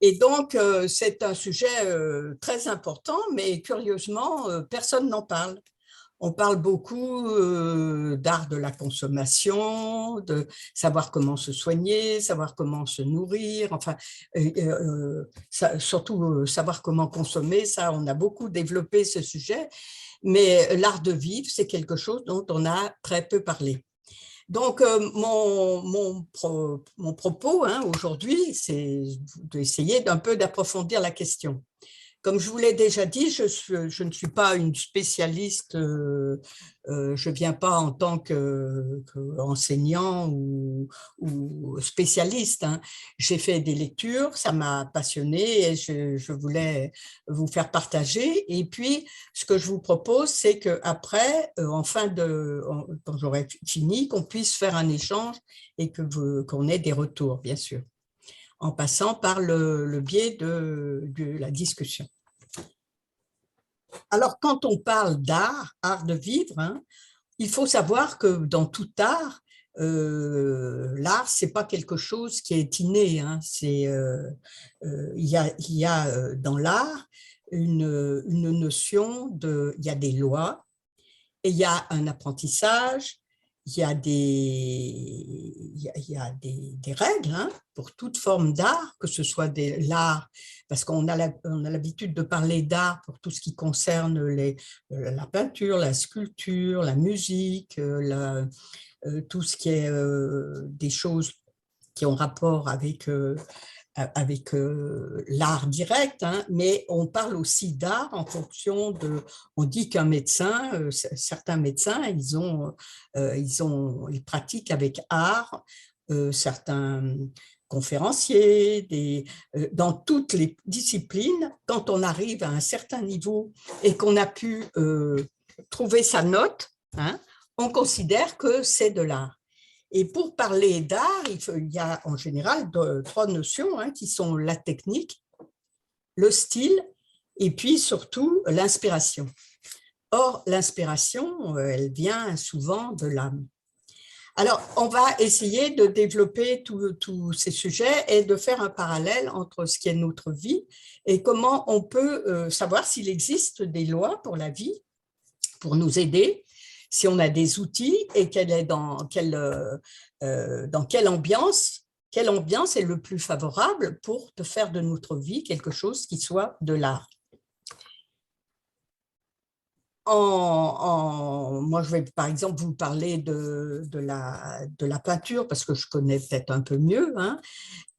Et donc, c'est un sujet très important, mais curieusement, personne n'en parle. On parle beaucoup d'art de la consommation, de savoir comment se soigner, savoir comment se nourrir, enfin, surtout savoir comment consommer, ça, on a beaucoup développé ce sujet, mais l'art de vivre, c'est quelque chose dont on a très peu parlé. Donc, mon propos aujourd'hui, c'est d'essayer d'un peu d'approfondir la question. Comme je vous l'ai déjà dit, je ne suis pas une spécialiste, je ne viens pas en tant qu'enseignant ou spécialiste, hein. J'ai fait des lectures, ça m'a passionnée et je voulais vous faire partager. Et puis, ce que je vous propose, c'est qu'après, quand j'aurai fini, qu'on puisse faire un échange et qu'on ait des retours, bien sûr, en passant par le biais de la discussion. Alors, quand on parle d'art, art de vivre, hein, il faut savoir que dans tout art, l'art, ce n'est pas quelque chose qui est inné. Hein, il y a dans l'art une notion de… Il y a des lois et il y a un apprentissage, il y a des règles hein, pour toute forme d'art, que ce soit l'art, parce qu'on a l'habitude de parler d'art pour tout ce qui concerne la peinture, la sculpture, la musique, tout ce qui est des choses qui ont rapport avec l'art direct, hein, mais on parle aussi d'art en fonction de… On dit qu'un médecin, certains médecins, ils pratiquent avec art, certains conférenciers, dans toutes les disciplines, quand on arrive à un certain niveau et qu'on a pu trouver sa note, hein, on considère que c'est de l'art. Et pour parler d'art, il y a en général trois notions hein, qui sont la technique, le style et puis surtout l'inspiration. Or, l'inspiration, elle vient souvent de l'âme. Alors, on va essayer de développer tous ces sujets et de faire un parallèle entre ce qui est notre vie et comment on peut savoir s'il existe des lois pour la vie, pour nous aider, si on a des outils et dans quelle ambiance est le plus favorable pour te faire de notre vie quelque chose qui soit de l'art. Moi, je vais par exemple vous parler de la peinture parce que je connais peut-être un peu mieux. Hein.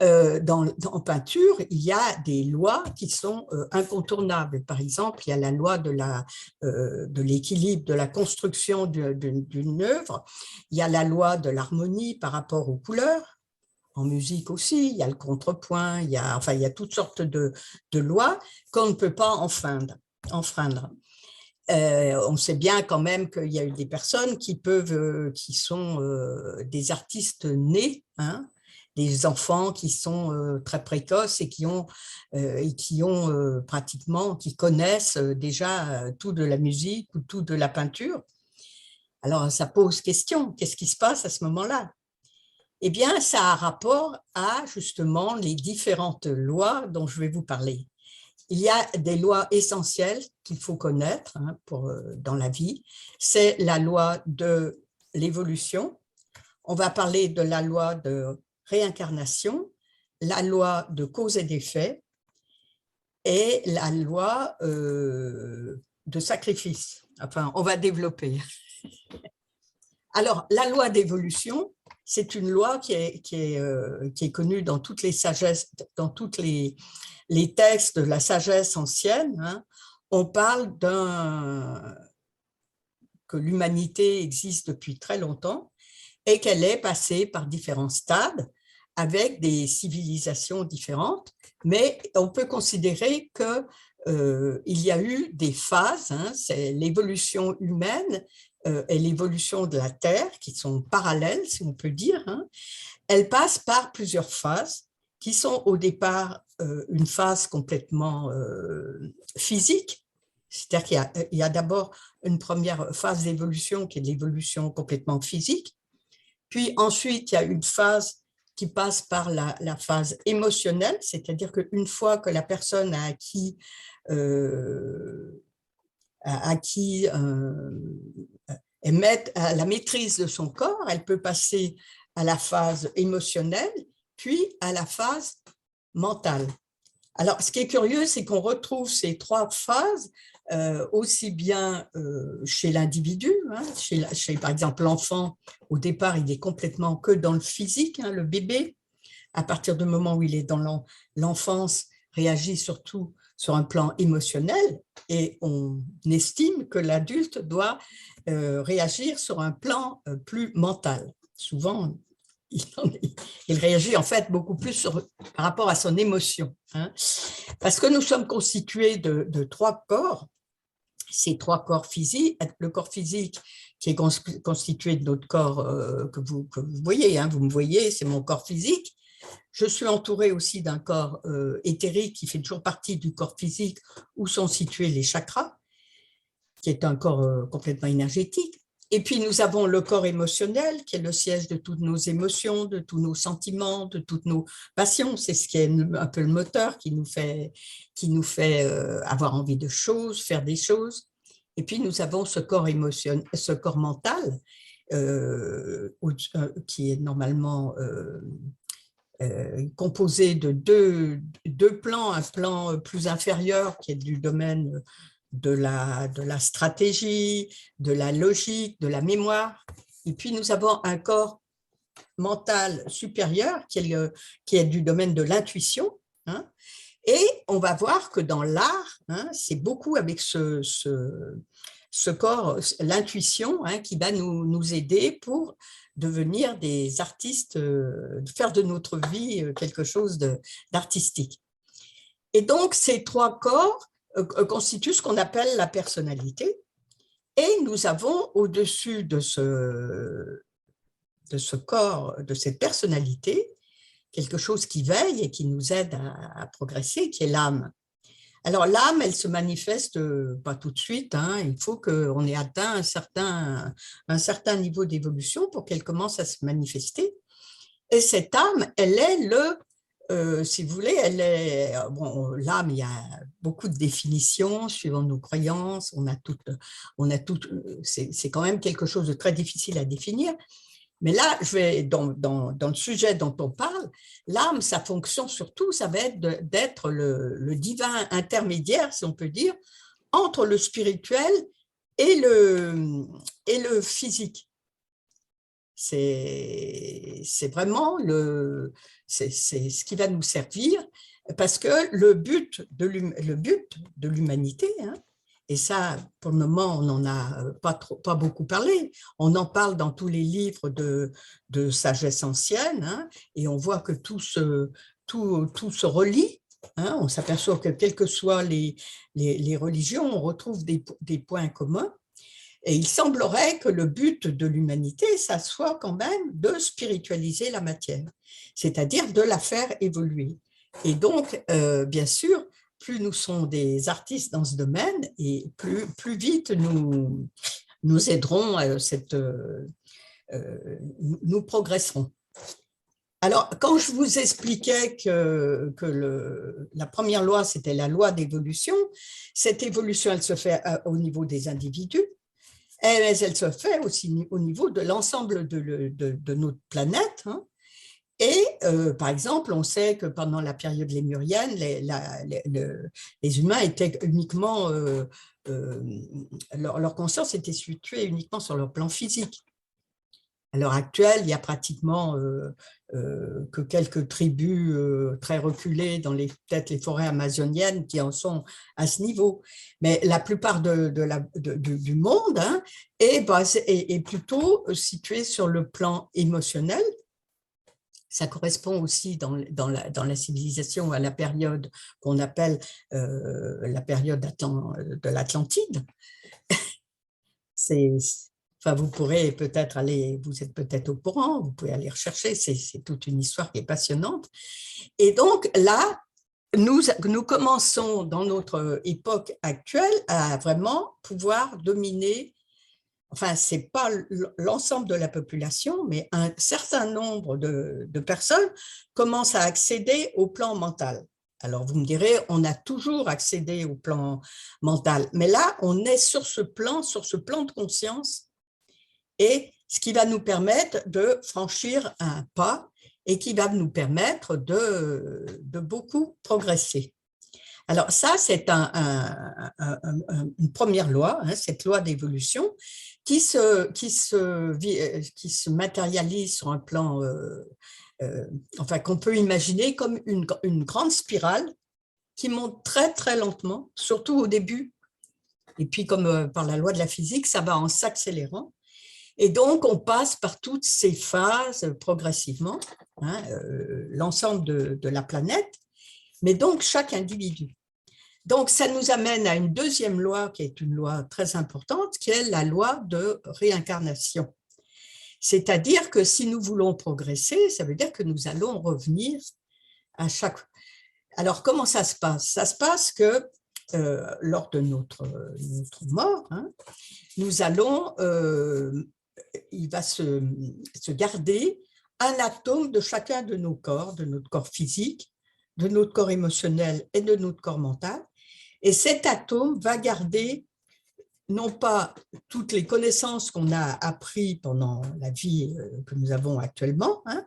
En peinture, il y a des lois qui sont incontournables. Par exemple, il y a la loi de l'équilibre, de la construction d'une œuvre. Il y a la loi de l'harmonie par rapport aux couleurs. En musique aussi, il y a le contrepoint, il y a toutes sortes de lois qu'on ne peut pas enfreindre. On sait bien quand même qu'il y a eu des personnes qui sont des artistes nés, hein, des enfants qui sont très précoces et qui connaissent déjà tout de la musique ou tout de la peinture. Alors, ça pose question, qu'est-ce qui se passe à ce moment-là? Eh bien, ça a rapport à justement les différentes lois dont je vais vous parler. Il y a des lois essentielles qu'il faut connaître hein, dans la vie. C'est la loi de l'évolution. On va parler de la loi de réincarnation, la loi de cause et d'effet et la loi de sacrifice. Enfin, on va développer. Alors, la loi d'évolution, c'est une loi qui est connue dans toutes les sagesses, dans toutes les textes de la sagesse ancienne. Hein. On parle que l'humanité existe depuis très longtemps et qu'elle est passée par différents stades avec des civilisations différentes, mais on peut considérer qu'il y a eu des phases, hein, c'est l'évolution humaine et l'évolution de la Terre, qui sont parallèles, si on peut dire. Hein. Elles passent par plusieurs phases, qui sont au départ une phase complètement physique, c'est-à-dire qu'il y a d'abord une première phase d'évolution qui est l'évolution complètement physique, puis ensuite il y a une phase qui passe par la phase émotionnelle, c'est-à-dire qu'une fois que la personne a acquis la maîtrise de son corps, elle peut passer à la phase émotionnelle, puis à la phase mentale. Alors, ce qui est curieux, c'est qu'on retrouve ces trois phases aussi bien chez l'individu, hein, chez, par exemple, l'enfant, au départ, il est complètement que dans le physique, hein, le bébé, à partir du moment où il est dans l'enfance, réagit surtout sur un plan émotionnel, et on estime que l'adulte doit réagir sur un plan plus mental. Souvent, il réagit en fait beaucoup plus par rapport à son émotion, hein. Parce que nous sommes constitués de trois corps, ces trois corps physiques, le corps physique qui est constitué de notre corps que vous voyez, hein, vous me voyez, c'est mon corps physique. Je suis entourée aussi d'un corps éthérique qui fait toujours partie du corps physique où sont situés les chakras, qui est un corps complètement énergétique. Et puis, nous avons le corps émotionnel, qui est le siège de toutes nos émotions, de tous nos sentiments, de toutes nos passions. C'est ce qui est un peu le moteur qui nous fait avoir envie de choses, faire des choses. Et puis, nous avons ce corps émotionnel, ce corps mental, qui est normalement composé de deux plans, un plan plus inférieur qui est du domaine de la stratégie, de la logique, de la mémoire. Et puis, nous avons un corps mental supérieur qui est du domaine de l'intuition, hein. Et on va voir que dans l'art, hein, c'est beaucoup avec ce corps, l'intuition, hein, qui va nous aider pour devenir des artistes, faire de notre vie quelque chose d'artistique. Et donc, ces trois corps constitue ce qu'on appelle la personnalité. Et nous avons au-dessus de ce corps, de cette personnalité, quelque chose qui veille et qui nous aide à progresser, qui est l'âme. Alors l'âme, elle se manifeste pas tout de suite, hein, il faut qu'on ait atteint un certain niveau d'évolution pour qu'elle commence à se manifester. Et cette âme, elle est si vous voulez, l'âme, il y a beaucoup de définitions suivant nos croyances, c'est quand même quelque chose de très difficile à définir. Mais là, dans le sujet dont on parle, l'âme, sa fonction surtout, ça va être d'être le divin intermédiaire, si on peut dire, entre le spirituel et le physique. C'est vraiment c'est ce qui va nous servir, parce que le but de l'humanité, hein, et ça, pour le moment, on n'en a pas beaucoup parlé, on en parle dans tous les livres de sagesse ancienne, hein, et on voit que tout se relie, hein, on s'aperçoit que quelles que soient les religions, on retrouve des points communs. Et il semblerait que le but de l'humanité, ça soit quand même de spiritualiser la matière, c'est-à-dire de la faire évoluer. Et donc, bien sûr, plus nous sommes des artistes dans ce domaine, et plus vite nous aiderons, nous progresserons. Alors, quand je vous expliquais que la première loi, c'était la loi d'évolution, cette évolution, elle se fait au niveau des individus, mais elle se fait aussi au niveau de l'ensemble de notre planète, hein. Et par exemple, on sait que pendant la période lémurienne, les humains étaient uniquement, leur conscience était située uniquement sur leur plan physique. À l'heure actuelle, il y a pratiquement que quelques tribus très reculées dans peut-être les forêts amazoniennes qui en sont à ce niveau. Mais la plupart du monde, hein, est plutôt situé sur le plan émotionnel. Ça correspond aussi dans la civilisation à la période qu'on appelle la période de l'Atlantide. Enfin, vous pourrez peut-être vous êtes peut-être au courant, vous pouvez aller rechercher, c'est toute une histoire qui est passionnante. Et donc là, nous commençons dans notre époque actuelle à vraiment pouvoir dominer enfin, ce n'est pas l'ensemble de la population, mais un certain nombre de personnes commencent à accéder au plan mental. Alors, vous me direz, on a toujours accédé au plan mental, mais là, on est sur ce plan de conscience, et ce qui va nous permettre de franchir un pas et qui va nous permettre de beaucoup progresser. Alors ça, c'est une première loi, hein, cette loi d'évolution qui se matérialise sur un plan, enfin qu'on peut imaginer comme une grande spirale qui monte très très lentement, surtout au début. Et puis comme par la loi de la physique, ça va en s'accélérant. Et donc, on passe par toutes ces phases progressivement, hein, l'ensemble de la planète, mais donc chaque individu. Donc, ça nous amène à une deuxième loi qui est une loi très importante, qui est la loi de réincarnation. C'est-à-dire que si nous voulons progresser, ça veut dire que nous allons revenir à chaque… Alors, comment ça se passe? Ça se passe que lors de notre mort, hein, nous allons… il va se garder un atome de chacun de nos corps, de notre corps physique, de notre corps émotionnel et de notre corps mental. Et cet atome va garder non pas toutes les connaissances qu'on a apprises pendant la vie que nous avons actuellement, hein,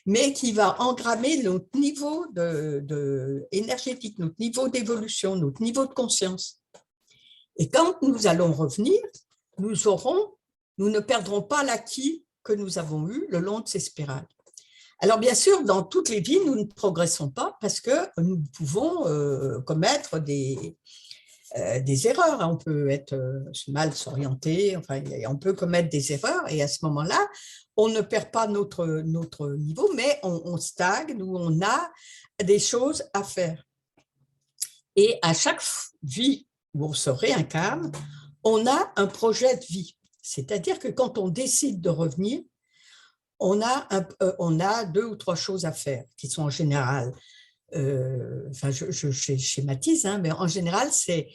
mais qui va engrammer notre niveau énergétique, notre niveau d'évolution, notre niveau de conscience. Et quand nous allons revenir, nous ne perdrons pas l'acquis que nous avons eu le long de ces spirales. Alors, bien sûr, dans toutes les vies, nous ne progressons pas parce que nous pouvons commettre des erreurs. On peut être mal s'orienter, enfin, on peut commettre des erreurs et à ce moment-là, on ne perd pas notre niveau, mais on stagne ou on a des choses à faire. Et à chaque vie où on se réincarne, on a un projet de vie. C'est-à-dire que quand on décide de revenir, on a 2 ou 3 choses à faire qui sont en général, enfin je schématise, hein, mais en général c'est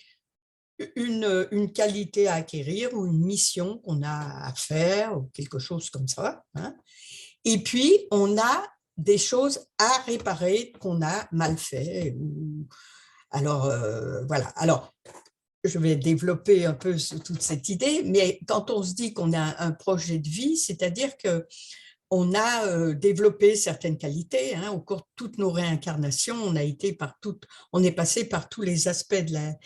une qualité à acquérir ou une mission qu'on a à faire ou quelque chose comme ça, hein. Et puis on a des choses à réparer qu'on a mal fait. Alors voilà. Alors je vais développer un peu toute cette idée, mais quand on se dit qu'on a un projet de vie, c'est-à-dire qu'on a développé certaines qualités, hein, au cours de toutes nos réincarnations, on est passé par tous les aspects de la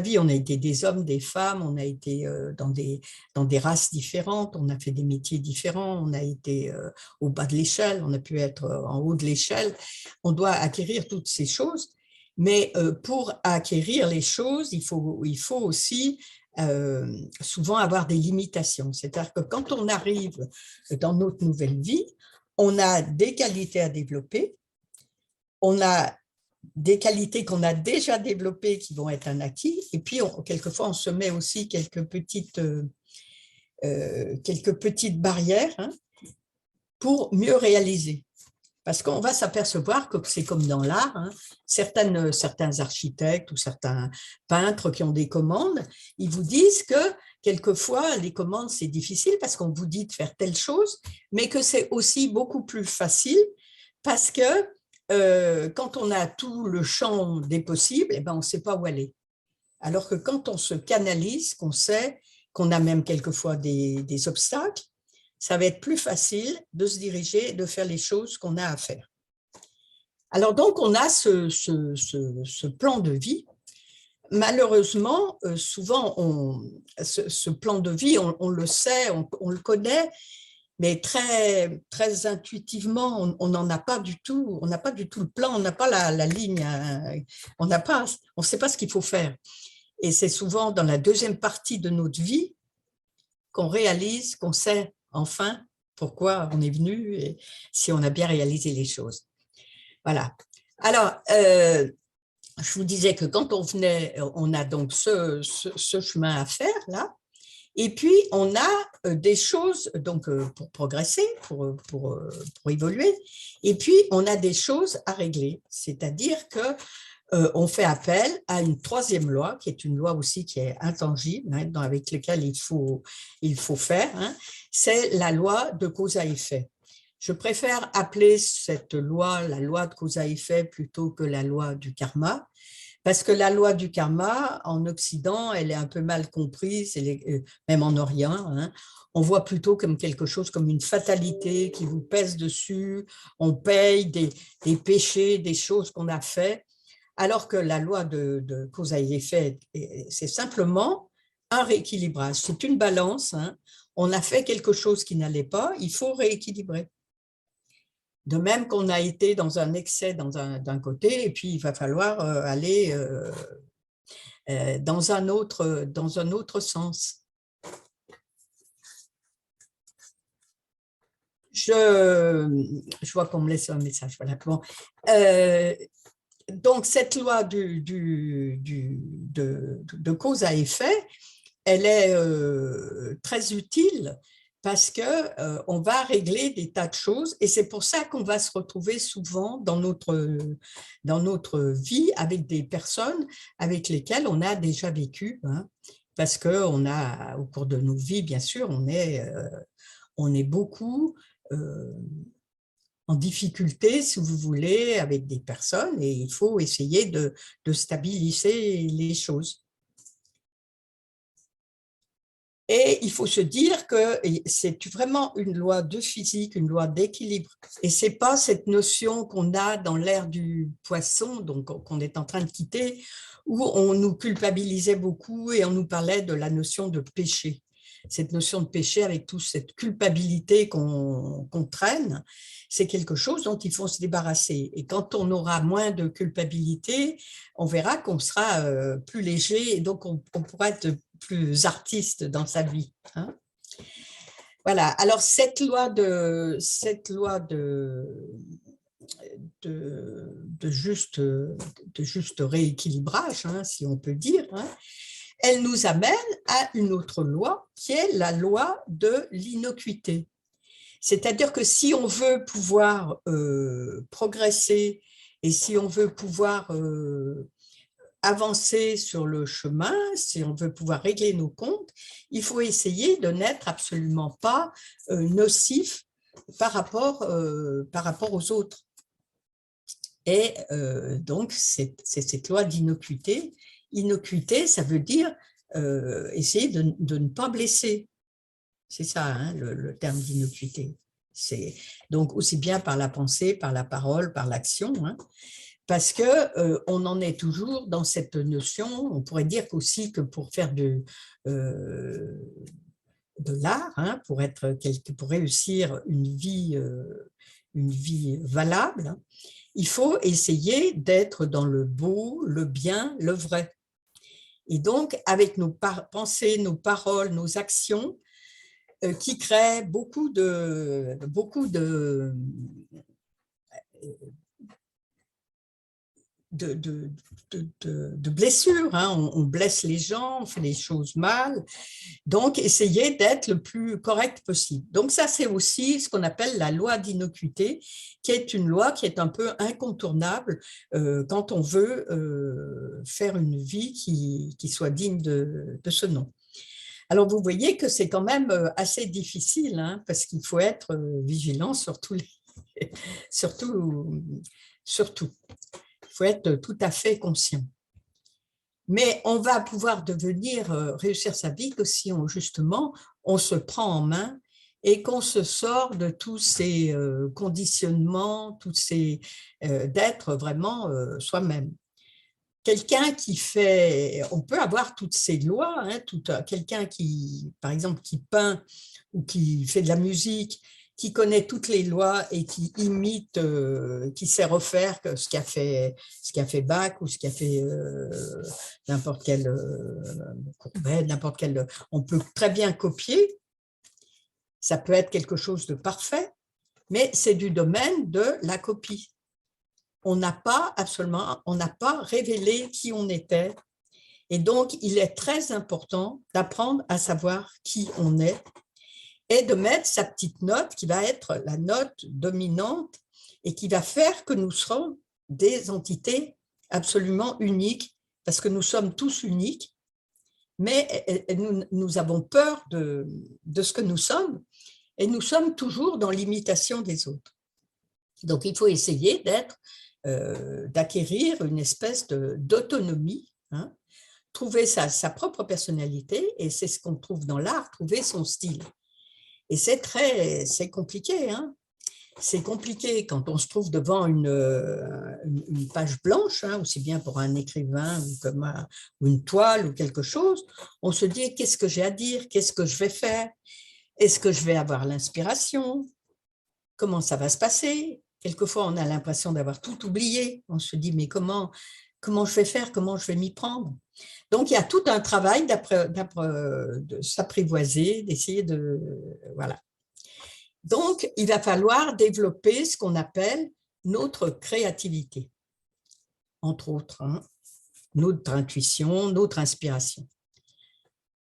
vie. On a été des hommes, des femmes, on a été dans des races différentes, on a fait des métiers différents, on a été au bas de l'échelle, on a pu être en haut de l'échelle. On doit acquérir toutes ces choses. Mais pour acquérir les choses, il faut aussi souvent avoir des limitations. C'est-à-dire que quand on arrive dans notre nouvelle vie, on a des qualités à développer, on a des qualités qu'on a déjà développées qui vont être un acquis, et puis quelquefois on se met aussi quelques petites barrières, hein, pour mieux réaliser. Parce qu'on va s'apercevoir que c'est comme dans l'art, hein, certains architectes ou certains peintres qui ont des commandes, ils vous disent que quelquefois les commandes c'est difficile parce qu'on vous dit de faire telle chose, mais que c'est aussi beaucoup plus facile parce que quand on a tout le champ des possibles, eh ben, on ne sait pas où aller. Alors que quand on se canalise, qu'on sait qu'on a même quelquefois des obstacles, ça va être plus facile de se diriger et de faire les choses qu'on a à faire. Alors donc, on a ce plan de vie. Malheureusement, souvent, ce plan de vie, on le sait, on le connaît, mais très, très intuitivement, on n'en a pas du tout, on n'a pas du tout le plan, on n'a pas la ligne, on ne sait pas ce qu'il faut faire. Et c'est souvent dans la deuxième partie de notre vie qu'on réalise, qu'on sait enfin pourquoi on est venu et si on a bien réalisé les choses. Voilà. Alors, je vous disais que quand on venait, on a donc ce chemin à faire là, et puis on a des choses donc pour progresser, pour évoluer, et puis on a des choses à régler. C'est-à-dire que on fait appel à une troisième loi, qui est une loi aussi qui est intangible, hein, avec laquelle il faut faire, hein, c'est la loi de cause à effet. Je préfère appeler cette loi la loi de cause à effet plutôt que la loi du karma, parce que la loi du karma, en Occident, elle est un peu mal comprise, même en Orient, hein. On voit plutôt comme quelque chose, comme une fatalité qui vous pèse dessus, on paye des péchés, des choses qu'on a fait, alors que la loi de cause à effet, c'est simplement un rééquilibrage, c'est une balance, hein. On a fait quelque chose qui n'allait pas, il faut rééquilibrer. De même qu'on a été dans un excès d'un côté, et puis il va falloir aller dans un autre sens. Je vois qu'on me laisse un message. Voilà. Bon. Donc, cette loi de cause à effet, elle est très utile parce qu'on va régler des tas de choses et c'est pour ça qu'on va se retrouver souvent dans notre vie avec des personnes avec lesquelles on a déjà vécu, hein, parce qu'au cours de nos vies, bien sûr, on est beaucoup en difficulté, si vous voulez, avec des personnes et il faut essayer de stabiliser les choses. Et il faut se dire que c'est vraiment une loi de physique, une loi d'équilibre. Et ce n'est pas cette notion qu'on a dans l'ère du poisson, donc qu'on est en train de quitter, où on nous culpabilisait beaucoup et on nous parlait de la notion de péché. Cette notion de péché avec toute cette culpabilité qu'on traîne, c'est quelque chose dont il faut se débarrasser. Et quand on aura moins de culpabilité, on verra qu'on sera plus léger et donc on pourra être plus artiste dans sa vie, hein. Voilà, alors cette loi de juste rééquilibrage, hein, si on peut dire, hein, elle nous amène à une autre loi qui est la loi de l'innocuité. C'est-à-dire que si on veut pouvoir progresser et si on veut pouvoir avancer sur le chemin, si on veut pouvoir régler nos comptes, il faut essayer de n'être absolument pas nocif par rapport aux autres. Et donc, c'est cette loi d'innocuité. Innocuité, ça veut dire essayer de ne pas blesser. C'est ça, hein, le terme d'innocuité. C'est donc aussi bien par la pensée, par la parole, par l'action, hein, parce qu'on en est toujours dans cette notion. On pourrait dire aussi que pour faire de l'art, hein, pour réussir une vie valable, hein, il faut essayer d'être dans le beau, le bien, le vrai. Et donc, avec nos pensées, nos paroles, nos actions, qui créent beaucoup de blessures, hein. On blesse les gens, on fait les choses mal, donc essayer d'être le plus correct possible. Donc ça, c'est aussi ce qu'on appelle la loi d'innocuité, qui est une loi qui est un peu incontournable quand on veut faire une vie qui soit digne de ce nom. Alors, vous voyez que c'est quand même assez difficile, hein, parce qu'il faut être vigilant sur tout. Il faut être tout à fait conscient. Mais on va pouvoir réussir sa vie que si justement, on se prend en main et qu'on se sort de tous ces conditionnements, d'être vraiment soi-même. Quelqu'un on peut avoir toutes ces lois, hein, quelqu'un qui, par exemple, qui peint ou qui fait de la musique, qui connaît toutes les lois et qui imite, qui sait refaire ce qu'a fait Bach ou ce qu'a fait n'importe quel Courbet, on peut très bien copier, ça peut être quelque chose de parfait, mais c'est du domaine de la copie. On n'a pas révélé qui on était. Et donc, il est très important d'apprendre à savoir qui on est et de mettre sa petite note qui va être la note dominante et qui va faire que nous serons des entités absolument unique, parce que nous sommes tous uniques, mais nous avons peur de ce que nous sommes, et nous sommes toujours dans l'imitation des autres. Donc, il faut essayer d'acquérir une espèce d'autonomie, hein, trouver sa propre personnalité, et c'est ce qu'on trouve dans l'art, trouver son style. Et c'est compliqué, hein. C'est compliqué quand on se trouve devant une page blanche, hein, aussi bien pour un écrivain ou une toile ou quelque chose. On se dit, qu'est-ce que j'ai à dire? Qu'est-ce que je vais faire? Est-ce que je vais avoir l'inspiration? Comment ça va se passer? Quelquefois, on a l'impression d'avoir tout oublié. On se dit, mais comment je vais faire? Comment je vais m'y prendre? Donc, il y a tout un travail de s'apprivoiser, d'essayer de… Voilà. Donc, il va falloir développer ce qu'on appelle notre créativité, entre autres, hein, notre intuition, notre inspiration.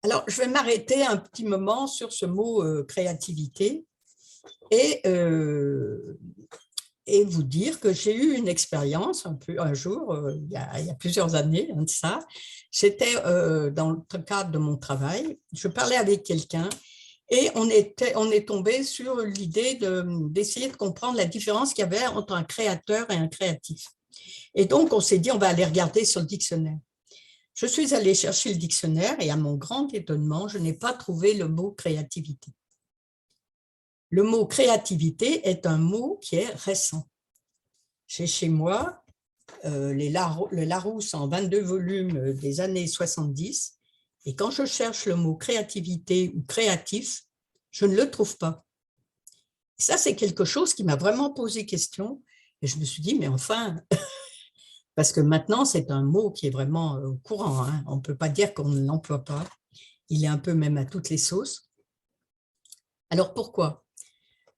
Alors, je vais m'arrêter un petit moment sur ce mot créativité et vous dire que j'ai eu une expérience un jour, il y a plusieurs années, hein, de ça. J'étais dans le cadre de mon travail, je parlais avec quelqu'un. Et on est tombé sur l'idée d'essayer de comprendre la différence qu'il y avait entre un créateur et un créatif. Et donc, on s'est dit, on va aller regarder sur le dictionnaire. Je suis allée chercher le dictionnaire et à mon grand étonnement, je n'ai pas trouvé le mot créativité. Le mot créativité est un mot qui est récent. J'ai chez moi le Larousse en 22 volumes des années 70. Et quand je cherche le mot créativité ou créatif, je ne le trouve pas. Et ça, c'est quelque chose qui m'a vraiment posé question. Et je me suis dit, mais enfin, parce que maintenant, c'est un mot qui est vraiment courant, hein. On ne peut pas dire qu'on ne l'emploie pas. Il est un peu même à toutes les sauces. Alors, pourquoi?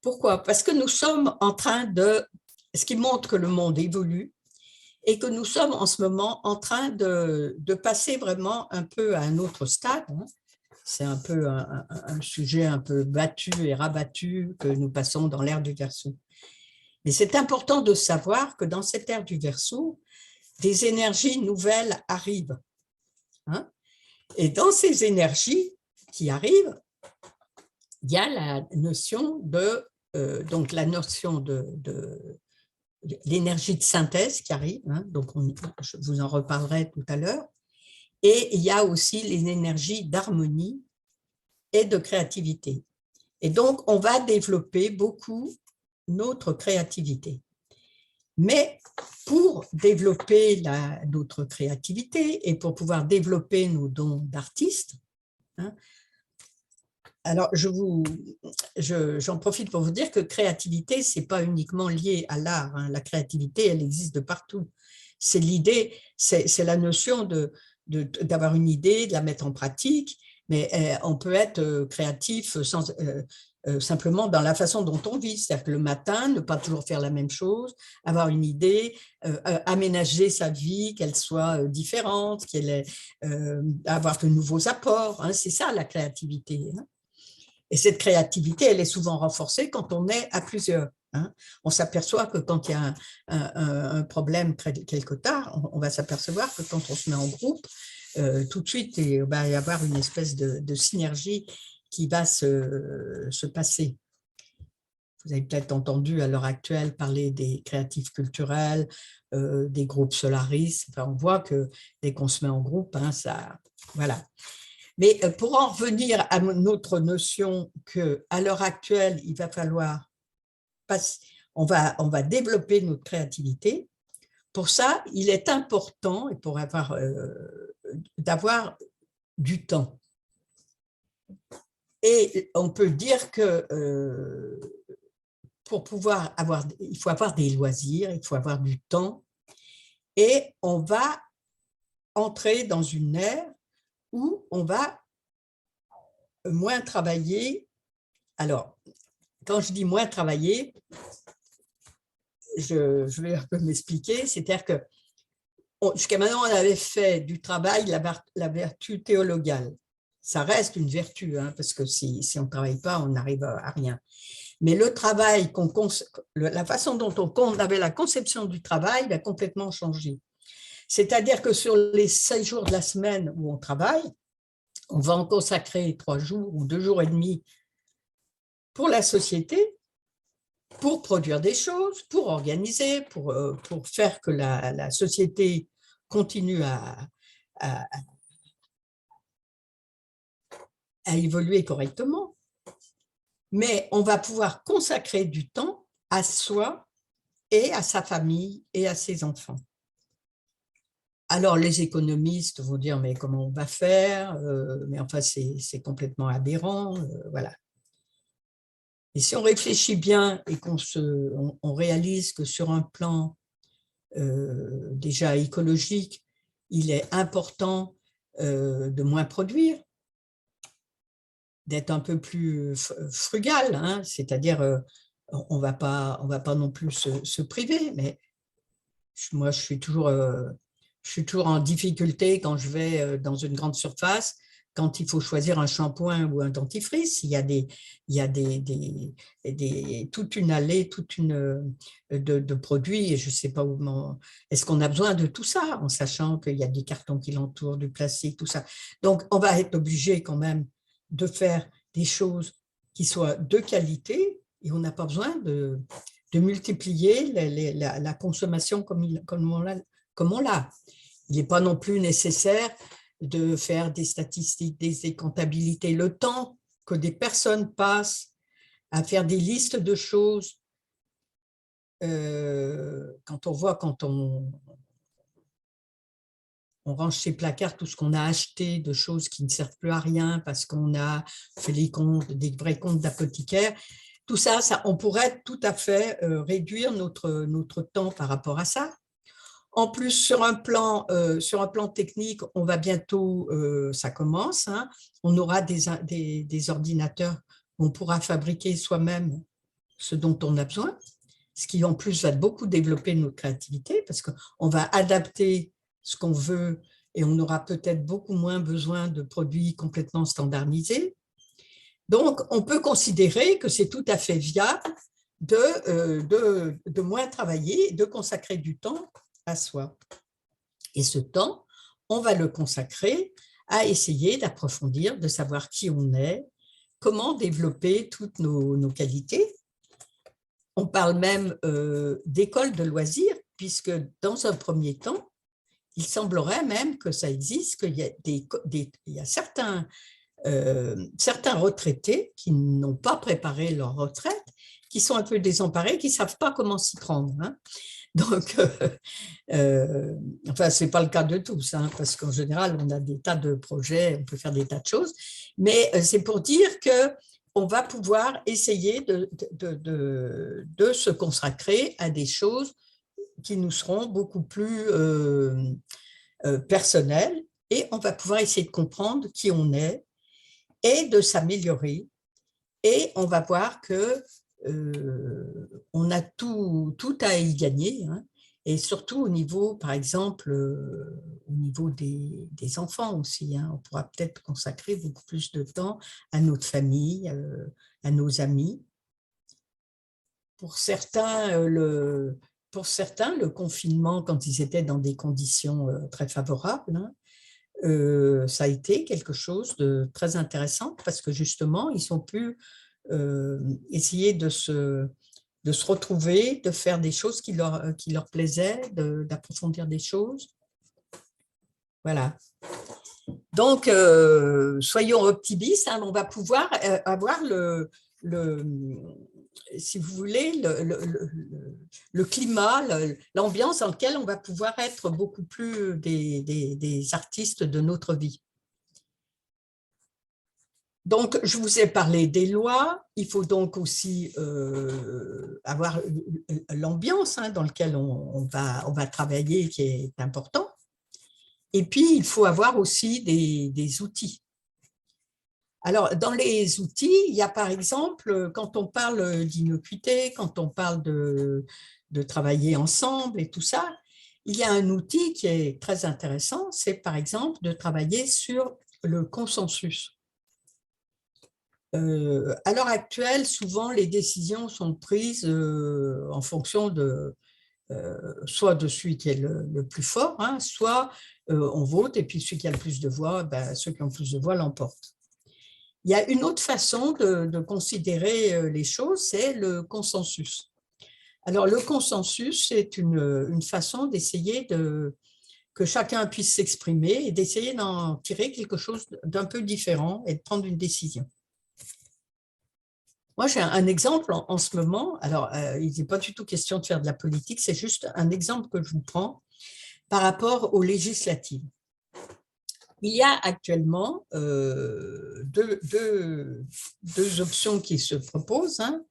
Pourquoi? Parce que nous sommes en train ce qui montre que le monde évolue, et que nous sommes en ce moment en train de passer vraiment un peu à un autre stade. C'est un peu un sujet un peu battu et rabattu que nous passons dans l'ère du Verseau. Mais c'est important de savoir que dans cette ère du Verseau, des énergies nouvelles arrivent, hein. Et dans ces énergies qui arrivent, il y a la notion donc la notion de l'énergie de synthèse qui arrive, hein, donc je vous en reparlerai tout à l'heure, et il y a aussi les énergies d'harmonie et de créativité. Et donc, on va développer beaucoup notre créativité. Mais pour développer notre créativité et pour pouvoir développer nos dons d'artiste, hein, alors, j'en profite pour vous dire que créativité, ce n'est pas uniquement lié à l'art, hein. La créativité, elle existe de partout. C'est l'idée, c'est la notion d'avoir une idée, de la mettre en pratique, mais on peut être créatif simplement dans la façon dont on vit. C'est-à-dire que le matin, ne pas toujours faire la même chose, avoir une idée, aménager sa vie, qu'elle soit différente, avoir de nouveaux apports, hein. C'est ça la créativité, hein. Et cette créativité, elle est souvent renforcée quand on est à plusieurs, hein. On s'aperçoit que quand il y a un problème quelque part, on va s'apercevoir que quand on se met en groupe, tout de suite, il va y avoir une espèce de synergie qui va se passer. Vous avez peut-être entendu à l'heure actuelle parler des créatifs culturels, des groupes Solaris. Enfin, on voit que dès qu'on se met en groupe, hein, ça, voilà. Mais pour en revenir à notre notion qu'à l'heure actuelle, il va falloir on va développer notre créativité. Pour ça, il est important et pour d'avoir du temps. Et on peut dire que pour pouvoir il faut avoir des loisirs, il faut avoir du temps, et on va entrer dans une ère où on va moins travailler. Alors, quand je dis moins travailler, je vais un peu m'expliquer, c'est-à-dire que jusqu'à maintenant, on avait fait du travail la vertu théologale. Ça reste une vertu, hein, parce que si on ne travaille pas, on n'arrive à rien. Mais le travail, la façon dont on avait la conception du travail a complètement changé. C'est-à-dire que sur les 16 jours de la semaine où on travaille, on va en consacrer 3 jours ou 2 jours et demi pour la société, pour produire des choses, pour organiser, pour faire que la société continue à évoluer correctement. Mais on va pouvoir consacrer du temps à soi et à sa famille et à ses enfants. Alors, les économistes vont dire, mais comment on va faire? Mais enfin, c'est complètement aberrant, voilà. Et si on réfléchit bien et on réalise que sur un plan déjà écologique, il est important de moins produire, d'être un peu plus frugal, hein, c'est-à-dire on va pas non plus se priver, mais moi je suis toujours en difficulté quand je vais dans une grande surface, quand il faut choisir un shampoing ou un dentifrice. Il y a toute une allée, de produits, et je ne sais pas est-ce qu'on a besoin de tout ça, en sachant qu'il y a des cartons qui l'entourent, du plastique, tout ça. Donc, on va être obligé quand même de faire des choses qui soient de qualité, et on n'a pas besoin de multiplier la consommation comme on l'a. Il n'est pas non plus nécessaire de faire des statistiques, des comptabilités. Le temps que des personnes passent à faire des listes de choses, quand on range ses placards, tout ce qu'on a acheté de choses qui ne servent plus à rien parce qu'on a fait les comptes, des vrais comptes d'apothicaire, tout ça, on pourrait tout à fait réduire notre temps par rapport à ça. En plus, sur un plan technique, on va bientôt, ça commence, hein, on aura des ordinateurs où on pourra fabriquer soi-même ce dont on a besoin, ce qui en plus va beaucoup développer notre créativité parce qu'on va adapter ce qu'on veut et on aura peut-être beaucoup moins besoin de produits complètement standardisés. Donc, on peut considérer que c'est tout à fait viable de moins travailler, de consacrer du temps à soi. Et ce temps, on va le consacrer à essayer d'approfondir, de savoir qui on est, comment développer toutes nos qualités. On parle même d'école de loisirs, puisque dans un premier temps, il semblerait même que ça existe, qu'il y a, il y a certains retraités qui n'ont pas préparé leur retraite, qui sont un peu désemparés, qui ne savent pas comment s'y prendre. Hein. Donc, enfin, ce n'est pas le cas de tous, hein, parce qu'en général, on a des tas de projets, on peut faire des tas de choses, mais c'est pour dire qu'on va pouvoir essayer de se consacrer à des choses qui nous seront beaucoup plus personnelles, et on va pouvoir essayer de comprendre qui on est et de s'améliorer, et on va voir que on a tout à y gagner, hein, et surtout au niveau, par exemple, au niveau des enfants aussi. Hein, on pourra peut-être consacrer beaucoup plus de temps à notre famille, à nos amis. Pour certains, le confinement, quand ils étaient dans des conditions très favorables, hein, ça a été quelque chose de très intéressant parce que justement, ils ont pu essayer de se retrouver, de faire des choses qui leur plaisaient, d'approfondir des choses. Voilà. Donc, soyons optimistes, hein, on va pouvoir avoir si vous voulez, le climat, l'ambiance dans laquelle on va pouvoir être beaucoup plus des artistes de notre vie. Donc, je vous ai parlé des lois. Il faut donc aussi avoir l'ambiance dans laquelle on va travailler, qui est important. Et puis, il faut avoir aussi des outils. Alors, dans les outils, il y a par exemple, quand on parle d'innocuité, quand on parle de travailler ensemble et tout ça, il y a un outil qui est très intéressant, c'est par exemple de travailler sur le consensus. À l'heure actuelle, souvent, les décisions sont prises en fonction soit de celui qui est le plus fort, hein, soit on vote et puis celui qui a le plus de voix, ben, ceux qui ont le plus de voix l'emportent. Il y a une autre façon de considérer les choses, c'est le consensus. Alors, le consensus, c'est une façon d'essayer que chacun puisse s'exprimer et d'essayer d'en tirer quelque chose d'un peu différent et de prendre une décision. Moi, j'ai un exemple en ce moment. Alors, il n'est pas du tout question de faire de la politique, c'est juste un exemple que je vous prends par rapport aux législatives. Il y a actuellement deux options qui se proposent, hein.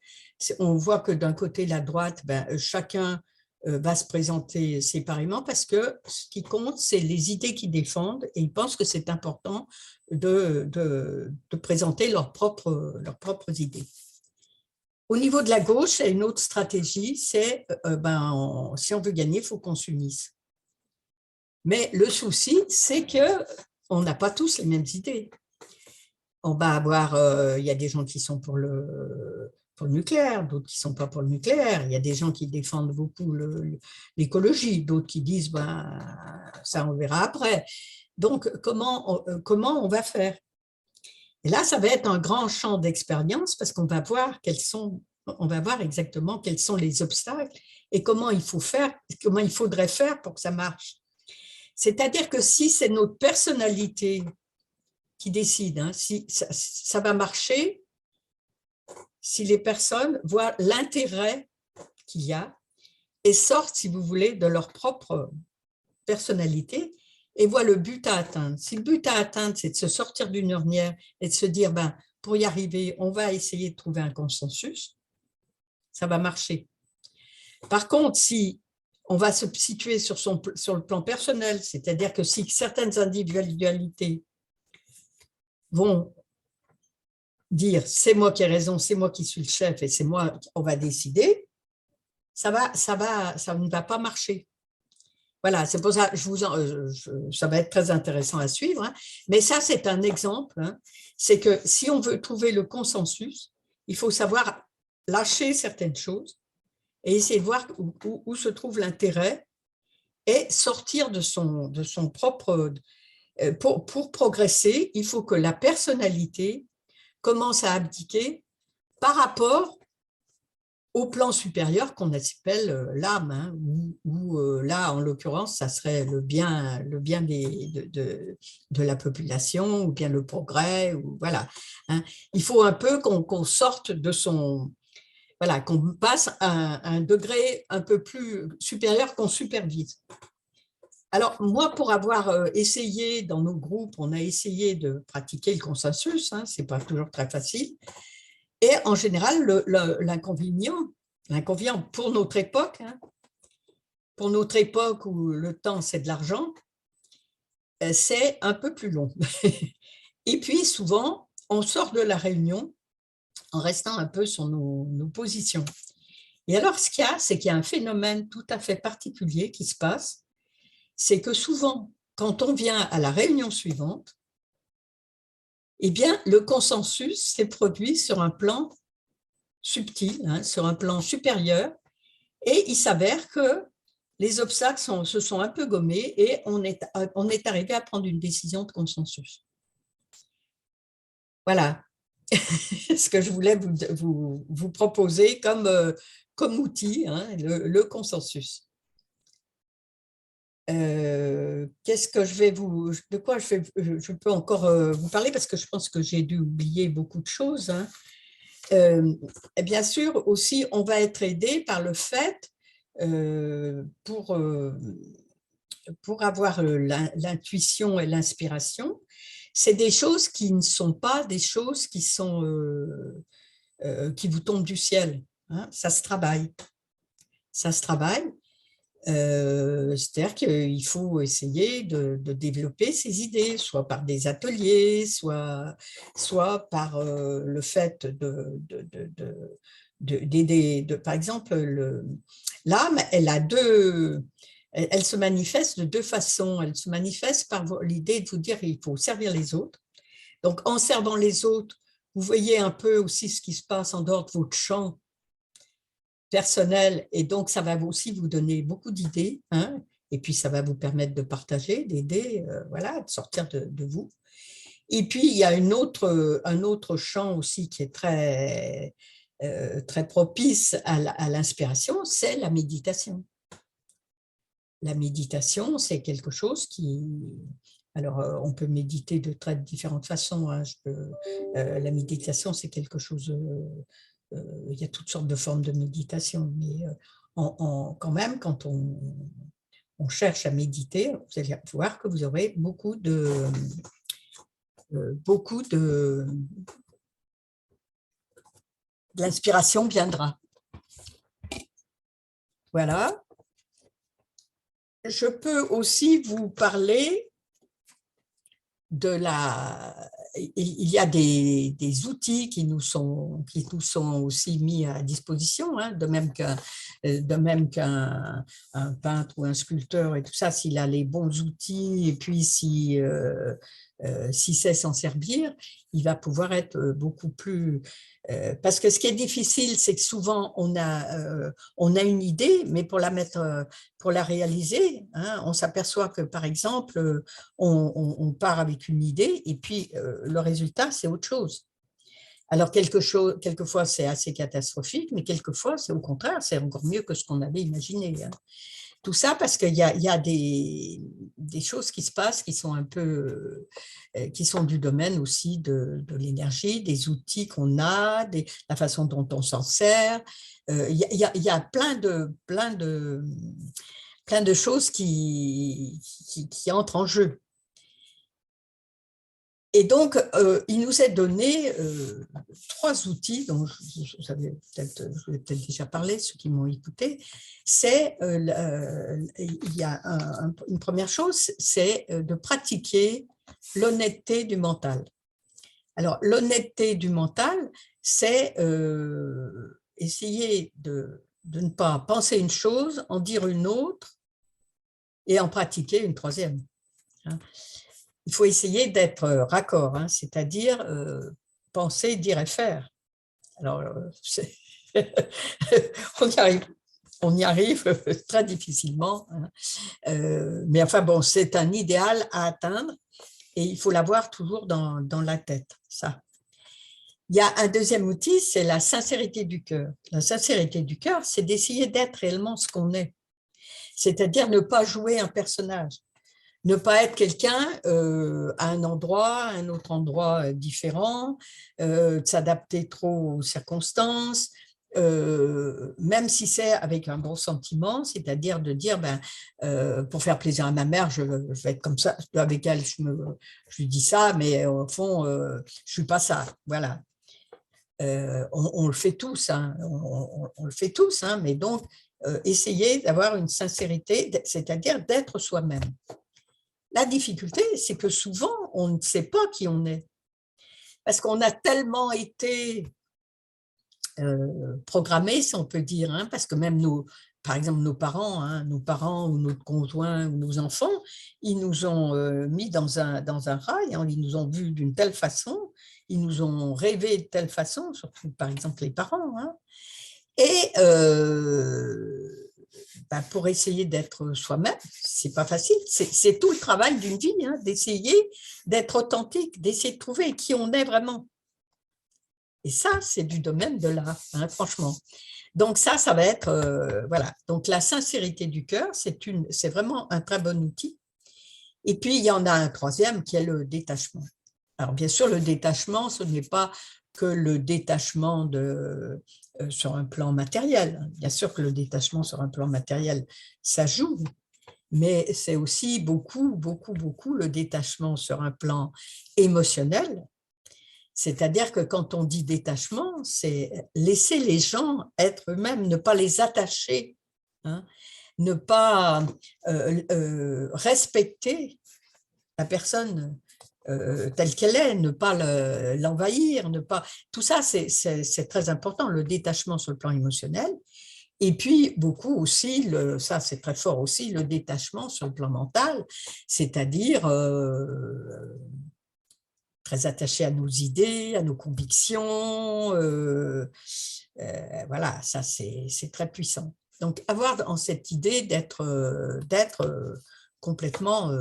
On voit que d'un côté, la droite, ben, chacun va se présenter séparément parce que ce qui compte, c'est les idées qu'ils défendent et ils pensent que c'est important de présenter leurs propres idées. Au niveau de la gauche, il y a une autre stratégie, c'est si on veut gagner, il faut qu'on s'unisse. Mais le souci, c'est qu'on n'a pas tous les mêmes idées. On va avoir, il y a des gens qui sont pour le nucléaire, d'autres qui ne sont pas pour le nucléaire. Il y a des gens qui défendent beaucoup l'écologie, d'autres qui disent ça on verra après. Donc, comment on va faire? Et là, ça va être un grand champ d'expérience parce qu'on va voir exactement quels sont les obstacles et comment il faudrait faire pour que ça marche. C'est-à-dire que si c'est notre personnalité qui décide, hein, si ça va marcher, si les personnes voient l'intérêt qu'il y a et sortent, si vous voulez, de leur propre personnalité et voient le but à atteindre. Si le but à atteindre, c'est de se sortir d'une ornière et de se dire, pour y arriver, on va essayer de trouver un consensus, ça va marcher. Par contre, si on va se situer sur le plan personnel, c'est-à-dire que si certaines individualités vont dire c'est moi qui ai raison, c'est moi qui suis le chef et c'est moi, on va décider, ça ne va pas marcher. Voilà, c'est pour ça que ça va être très intéressant à suivre. Hein. Mais ça, c'est un exemple. Hein. C'est que si on veut trouver le consensus, il faut savoir lâcher certaines choses et essayer de voir où se trouve l'intérêt et sortir de son propre… Pour progresser, il faut que la personnalité commence à abdiquer par rapport au plan supérieur qu'on appelle l'âme, hein, où là, en l'occurrence, ça serait le bien de la population, ou bien le progrès, ou voilà. Hein. Il faut un peu qu'on sorte de son… Voilà, qu'on passe à un degré un peu plus supérieur qu'on supervise. Alors, moi, pour avoir essayé dans nos groupes, on a essayé de pratiquer le consensus, hein, ce n'est pas toujours très facile, et en général, l'inconvénient pour notre époque, hein, pour notre époque où le temps c'est de l'argent, c'est un peu plus long. Et puis souvent, on sort de la réunion en restant un peu sur nos positions. Et alors, ce qu'il y a, c'est qu'il y a un phénomène tout à fait particulier qui se passe, c'est que souvent, quand on vient à la réunion suivante, eh bien, le consensus s'est produit sur un plan subtil, hein, sur un plan supérieur, et il s'avère que les obstacles se sont un peu gommés et on est arrivé à prendre une décision de consensus. Voilà ce que je voulais vous proposer comme outil, hein, le consensus. Qu'est-ce que de quoi je peux encore vous parler parce que je pense que j'ai dû oublier beaucoup de choses. Hein. Et bien sûr, aussi, on va être aidé par le fait, pour avoir l'intuition et l'inspiration, c'est des choses qui ne sont pas des choses qui vous tombent du ciel. Hein. Ça se travaille. Ça se travaille. C'est-à-dire qu'il faut essayer de développer ses idées, soit par des ateliers, soit par le fait d'aider. Par exemple, l'âme, elle se manifeste de deux façons. Elle se manifeste par l'idée de vous dire qu'il faut servir les autres. Donc, en servant les autres, vous voyez un peu aussi ce qui se passe en dehors de votre champ. personnel, et donc ça va aussi vous donner beaucoup d'idées, hein, et puis ça va vous permettre de partager, d'aider, voilà, de sortir de vous. Et puis, il y a un autre champ aussi qui est très propice à l'inspiration, c'est la méditation. La méditation, c'est quelque chose qui… Alors, on peut méditer de très différentes façons, hein. La méditation, c'est quelque chose… il y a toutes sortes de formes de méditation, mais quand même, quand on cherche à méditer, vous allez voir que vous aurez beaucoup de l'inspiration viendra. Voilà. Je peux aussi vous parler de la… Il y a des outils qui nous sont aussi mis à disposition, hein, de même qu'un peintre ou un sculpteur et tout ça, s'il a les bons outils et puis s'il sait s'en servir, il va pouvoir être beaucoup plus… parce que ce qui est difficile, c'est que souvent on a une idée, mais pour la réaliser, hein, on s'aperçoit que par exemple, on part avec une idée et puis le résultat, c'est autre chose. Alors, quelquefois, c'est assez catastrophique, mais quelquefois, c'est au contraire, c'est encore mieux que ce qu'on avait imaginé, hein. Tout ça parce qu'il y a des choses qui se passent qui sont un peu, qui sont du domaine aussi de l'énergie, des outils qu'on a, la façon dont on s'en sert. Il y a plein de choses qui entrent en jeu. Et donc, il nous est donné 3 outils dont je vous ai peut-être déjà parlé, ceux qui m'ont écouté. Il y a une première chose, c'est de pratiquer l'honnêteté du mental. Alors, l'honnêteté du mental, c'est essayer de ne pas penser une chose, en dire une autre et en pratiquer une troisième. Il faut essayer d'être raccord, hein, c'est-à-dire penser, dire et faire. Alors, on y arrive très difficilement, hein. Mais enfin bon, c'est un idéal à atteindre et il faut l'avoir toujours dans la tête, ça. Il y a un deuxième outil, c'est la sincérité du cœur. La sincérité du cœur, c'est d'essayer d'être réellement ce qu'on est, c'est-à-dire ne pas jouer un personnage. Ne pas être quelqu'un à un endroit, à un autre endroit différent, de s'adapter trop aux circonstances, même si c'est avec un bon sentiment, c'est-à-dire de dire, pour faire plaisir à ma mère, je vais être comme ça, avec elle, je lui dis ça, mais au fond, je ne suis pas ça. Voilà. On le fait tous, hein, on le fait tous, hein, mais donc, essayer d'avoir une sincérité, c'est-à-dire d'être soi-même. La difficulté, c'est que souvent, on ne sait pas qui on est. Parce qu'on a tellement été programmés, si on peut dire, hein, parce que même par exemple, nos parents ou notre conjoint ou nos enfants, ils nous ont mis dans un rail, hein, ils nous ont vus d'une telle façon, ils nous ont rêvé de telle façon, surtout par exemple les parents, hein. Et pour essayer d'être soi-même, c'est pas facile. C'est tout le travail d'une vie, hein, d'essayer d'être authentique, d'essayer de trouver qui on est vraiment. Et ça, c'est du domaine de l'art, hein, franchement. Donc ça va être, voilà. Donc la sincérité du cœur, c'est vraiment un très bon outil. Et puis, il y en a un troisième qui est le détachement. Alors, bien sûr, le détachement, ce n'est pas que le détachement sur un plan matériel. Bien sûr que le détachement sur un plan matériel, ça joue, mais c'est aussi beaucoup le détachement sur un plan émotionnel. C'est-à-dire que quand on dit détachement, c'est laisser les gens être eux-mêmes, ne pas les attacher, hein, ne pas respecter la personne telle qu'elle est, ne pas l'envahir, tout ça, c'est très important, le détachement sur le plan émotionnel. Et puis, beaucoup aussi, ça c'est très fort aussi, le détachement sur le plan mental, c'est-à-dire très attaché à nos idées, à nos convictions. Voilà, ça c'est très puissant. Donc, avoir en cette idée d'être complètement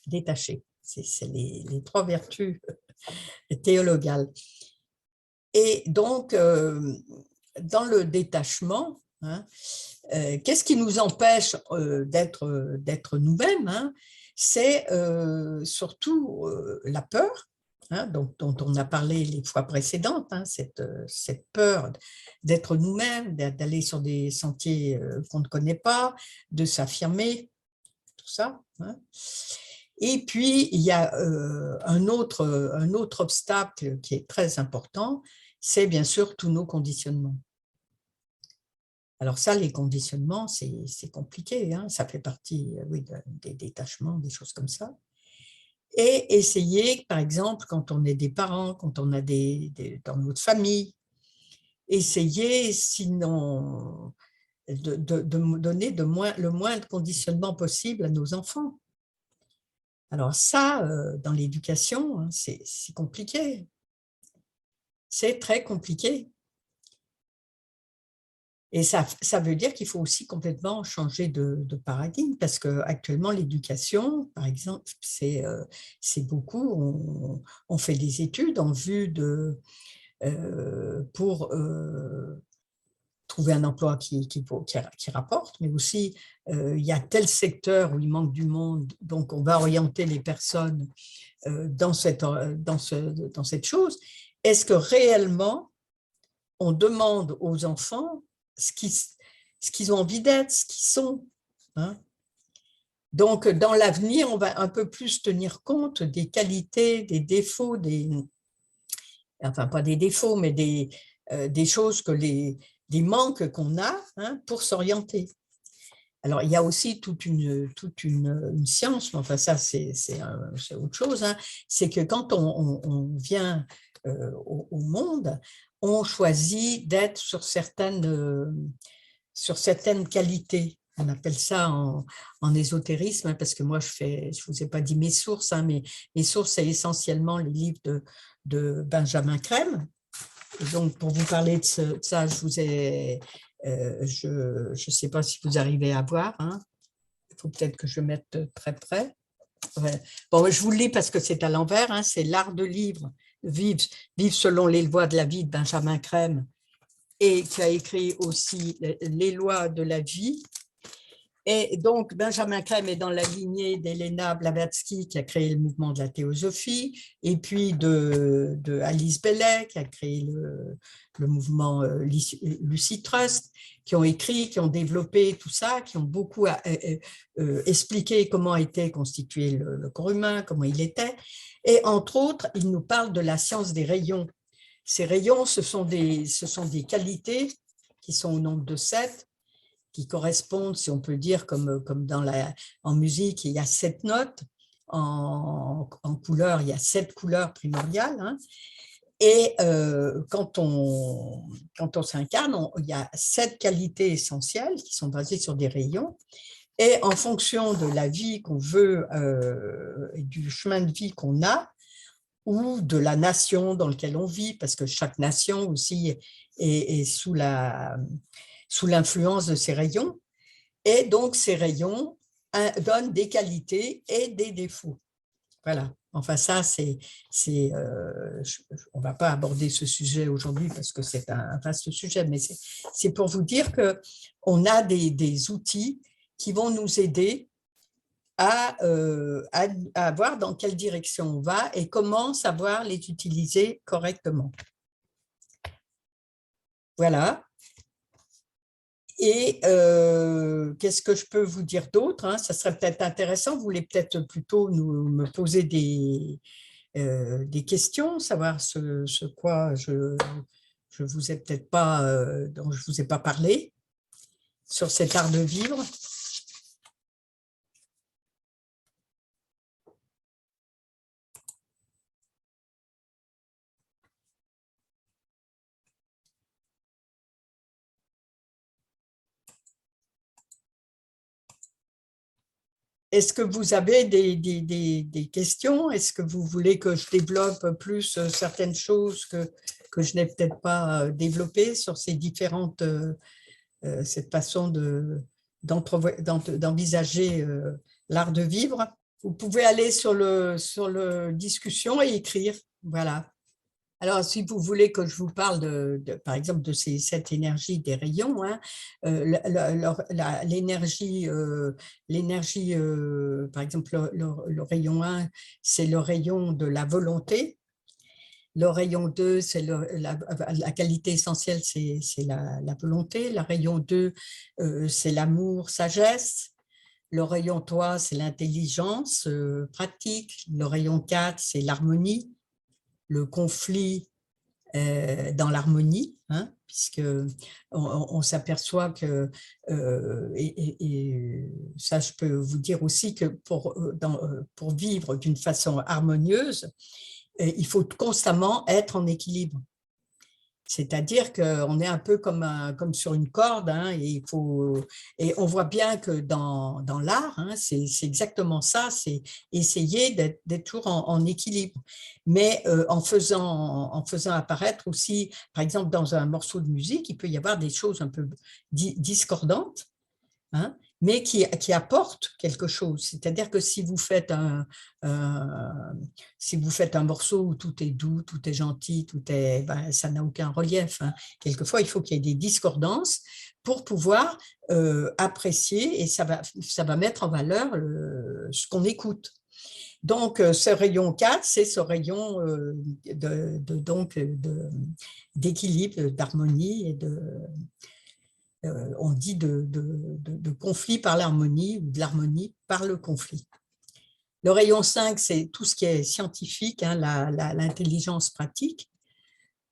détaché. C'est les trois vertus théologales. Et donc, dans le détachement, hein, qu'est-ce qui nous empêche d'être nous-mêmes, hein? C'est surtout la peur, hein, dont on a parlé les fois précédentes, hein, cette peur d'être nous-mêmes, d'aller sur des sentiers qu'on ne connaît pas, de s'affirmer, tout ça, hein. Et puis, il y a un autre obstacle qui est très important, c'est bien sûr tous nos conditionnements. Alors ça, les conditionnements, c'est compliqué, hein, ça fait partie oui, des détachements, des choses comme ça. Et essayer, par exemple, quand on est des parents, quand on a dans notre famille, essayer, sinon, de donner le moins de conditionnement possible à nos enfants. Alors ça, dans l'éducation, hein, c'est compliqué. C'est très compliqué. Et ça veut dire qu'il faut aussi complètement changer de paradigme parce qu'actuellement, l'éducation, par exemple, c'est beaucoup, on fait des études en vue pour trouver un emploi qui rapporte, mais aussi il y a tel secteur où il manque du monde, donc on va orienter les personnes dans cette chose. Est-ce que réellement, on demande aux enfants ce qu'ils ont envie d'être, ce qu'ils sont, hein? Donc, dans l'avenir, on va un peu plus tenir compte des qualités, des défauts, enfin pas des défauts, mais des choses des manques qu'on a, hein, pour s'orienter. Alors, il y a aussi toute une science, mais enfin ça, c'est autre chose, hein. C'est que quand on vient au monde, on choisit d'être sur certaines qualités. On appelle ça en ésotérisme, hein, parce que moi, je ne vous ai pas dit mes sources, hein, mais mes sources, c'est essentiellement les livres de Benjamin Crème. Et donc, pour vous parler de ça, je ne sais pas si vous arrivez à voir, hein. Il faut peut-être que je mette très près. Ouais. Bon, je vous le lis parce que c'est à l'envers, hein. C'est l'art de vivre selon les lois de la vie de Benjamin Crème, et qui a écrit aussi Les lois de la vie. Et donc, Benjamin Crème est dans la lignée d'Helena Blavatsky, qui a créé le mouvement de la théosophie, et puis de Alice Bailey, qui a créé le mouvement Lucy Trust, qui ont écrit, qui ont développé tout ça, qui ont beaucoup expliqué comment était constitué le corps humain, comment il était. Et entre autres, ils nous parlent de la science des rayons. Ces rayons, ce sont des qualités qui sont au nombre de 7, qui correspondent, si on peut dire, comme en musique, il y a 7 notes, en couleur, il y a 7 couleurs primordiales, hein. Et quand on s'incarne, il y a 7 qualités essentielles qui sont basées sur des rayons. Et en fonction de la vie qu'on veut, et du chemin de vie qu'on a, ou de la nation dans laquelle on vit, parce que chaque nation aussi est sous l'influence de ces rayons. Et donc, ces rayons donnent des qualités et des défauts. Voilà. Enfin, ça, on ne va pas aborder ce sujet aujourd'hui parce que c'est un vaste sujet, mais c'est pour vous dire qu'on a des outils qui vont nous aider à voir dans quelle direction on va et comment savoir les utiliser correctement. Voilà. Et qu'est-ce que je peux vous dire d'autre, hein? Ça serait peut-être intéressant, vous voulez peut-être plutôt me poser des questions, savoir ce quoi je vous ai peut-être pas, dont je vous ai pas parlé sur cet art de vivre. est-ce que vous avez des questions? Est-ce que vous voulez que je développe plus certaines choses que je n'ai peut-être pas développées sur ces différentes, cette façon d'envisager l'art de vivre? Vous pouvez aller sur le discussion et écrire. Voilà. Alors, si vous voulez que je vous parle, par exemple, de cette énergie des rayons, hein, l'énergie, par exemple, le rayon 1, c'est le rayon de la volonté. Le rayon 2, c'est la qualité essentielle, c'est la volonté. Le rayon 2, c'est l'amour, sagesse. Le rayon 3, c'est l'intelligence pratique. Le rayon 4, c'est l'harmonie, le conflit dans l'harmonie, hein, puisque on s'aperçoit que, et ça je peux vous dire aussi que pour vivre d'une façon harmonieuse, il faut constamment être en équilibre. C'est-à-dire qu'on est un peu comme sur une corde, hein, et on voit bien que dans l'art, hein, c'est exactement ça, c'est essayer d'être toujours en équilibre. Mais en faisant apparaître aussi, par exemple, dans un morceau de musique, il peut y avoir des choses un peu discordantes, hein, mais qui apporte quelque chose. C'est-à-dire que si vous faites un morceau où tout est doux, tout est gentil, ça n'a aucun relief, hein. Quelquefois, il faut qu'il y ait des discordances pour pouvoir apprécier, et ça va mettre en valeur ce qu'on écoute. Donc, ce rayon 4, c'est ce rayon d'équilibre, d'harmonie et on dit de conflit par l'harmonie ou de l'harmonie par le conflit. Le rayon 5, c'est tout ce qui est scientifique, hein, l'intelligence pratique.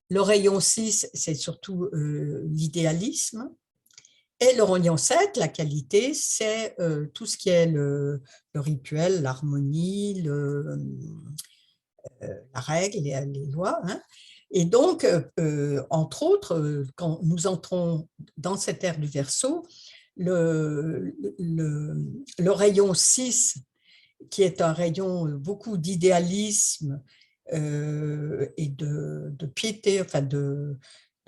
Le rayon 6, c'est surtout l'idéalisme. Et le rayon 7, la qualité, c'est tout ce qui est le rituel, l'harmonie, la règle, les lois, hein. Et donc, entre autres, quand nous entrons dans cette ère du Verseau, le rayon 6, qui est un rayon beaucoup d'idéalisme et de piété, enfin de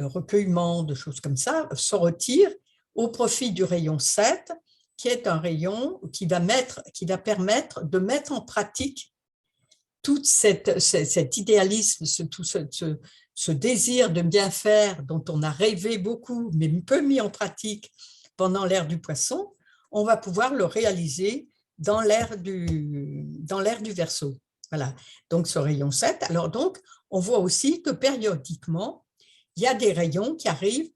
recueillement, de choses comme ça, se retire au profit du rayon 7, qui est un rayon qui va permettre de mettre en pratique tout cet idéalisme, ce désir de bien faire dont on a rêvé beaucoup, mais peu mis en pratique pendant l'ère du Poisson, on va pouvoir le réaliser dans l'ère du Verseau. Voilà, donc ce rayon 7. Alors donc, on voit aussi que périodiquement, il y a des rayons qui arrivent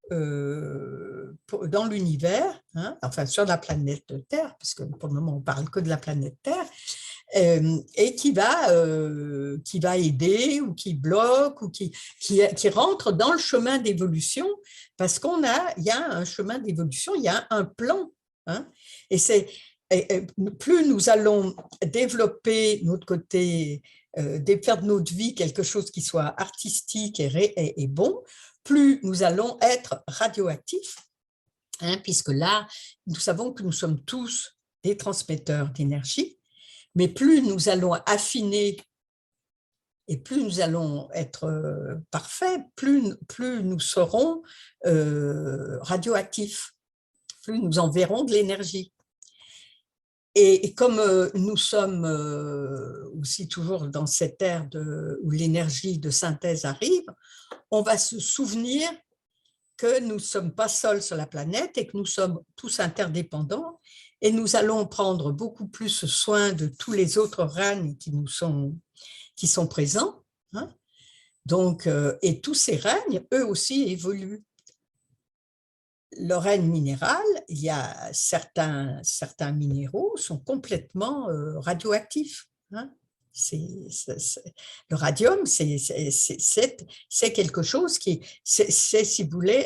dans l'univers, hein, enfin sur la planète Terre, parce que pour le moment, on ne parle que de la planète Terre, et qui va aider ou qui bloque ou qui rentre dans le chemin d'évolution, parce il y a un chemin d'évolution, il y a un plan, hein, et plus nous allons développer notre côté, faire de notre vie quelque chose qui soit artistique et bon, plus nous allons être radioactifs, hein, puisque là, nous savons que nous sommes tous des transmetteurs d'énergie. Mais plus nous allons affiner et plus nous allons être parfaits, plus nous serons radioactifs, plus nous enverrons de l'énergie. Et comme nous sommes aussi toujours dans cette ère où l'énergie de synthèse arrive, on va se souvenir que nous ne sommes pas seuls sur la planète et que nous sommes tous interdépendants, et nous allons prendre beaucoup plus soin de tous les autres règnes qui sont présents, hein. Donc, et tous ces règnes, eux aussi, évoluent. Le règne minéral, il y a certains minéraux sont complètement radioactifs, hein. Le radium, c'est quelque chose c'est, si vous voulez,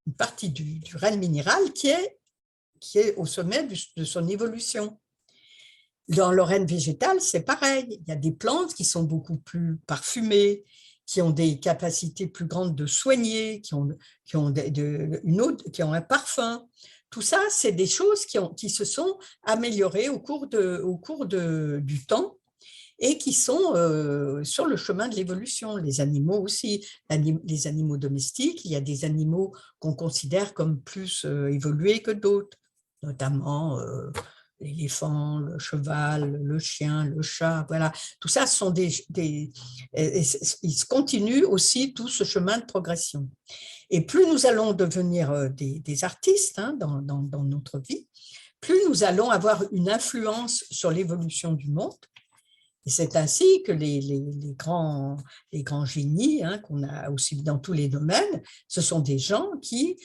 une partie du règne minéral qui est au sommet de son évolution. Dans le règne végétal, c'est pareil. Il y a des plantes qui sont beaucoup plus parfumées, qui ont des capacités plus grandes de soigner, qui ont un parfum. tout ça, c'est des choses qui se sont améliorées au cours du temps et qui sont sur le chemin de l'évolution. Les animaux aussi, les animaux domestiques, il y a des animaux qu'on considère comme plus évolués que d'autres, notamment l'éléphant, le cheval, le chien, le chat, voilà. Tout ça, sont ils continuent aussi tout ce chemin de progression. Et plus nous allons devenir des artistes hein, dans notre vie, plus nous allons avoir une influence sur l'évolution du monde. Et c'est ainsi que les grands génies hein, qu'on a aussi dans tous les domaines, ce sont des gens qui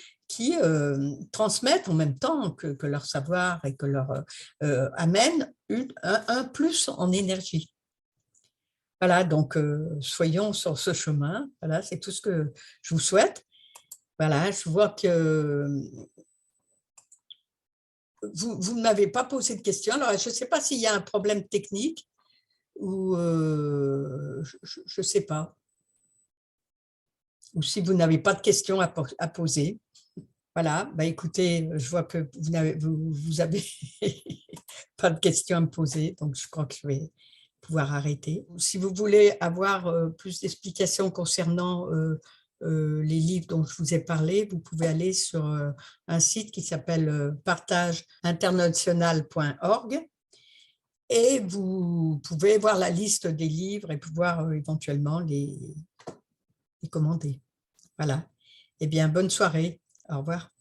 transmettent en même temps que leur savoir et que leur amènent un plus en énergie. Voilà, donc soyons sur ce chemin. Voilà, c'est tout ce que je vous souhaite. Voilà, je vois que vous ne m'avez pas posé de questions. Alors, je ne sais pas s'il y a un problème technique ou je ne sais pas. Ou si vous n'avez pas de questions à poser. Voilà, bah écoutez, je vois que vous n'avez pas de questions à me poser, donc je crois que je vais pouvoir arrêter. Si vous voulez avoir plus d'explications concernant les livres dont je vous ai parlé, vous pouvez aller sur un site qui s'appelle partageinternational.org et vous pouvez voir la liste des livres et pouvoir éventuellement les commander. Voilà. Eh bien, bonne soirée. Au revoir.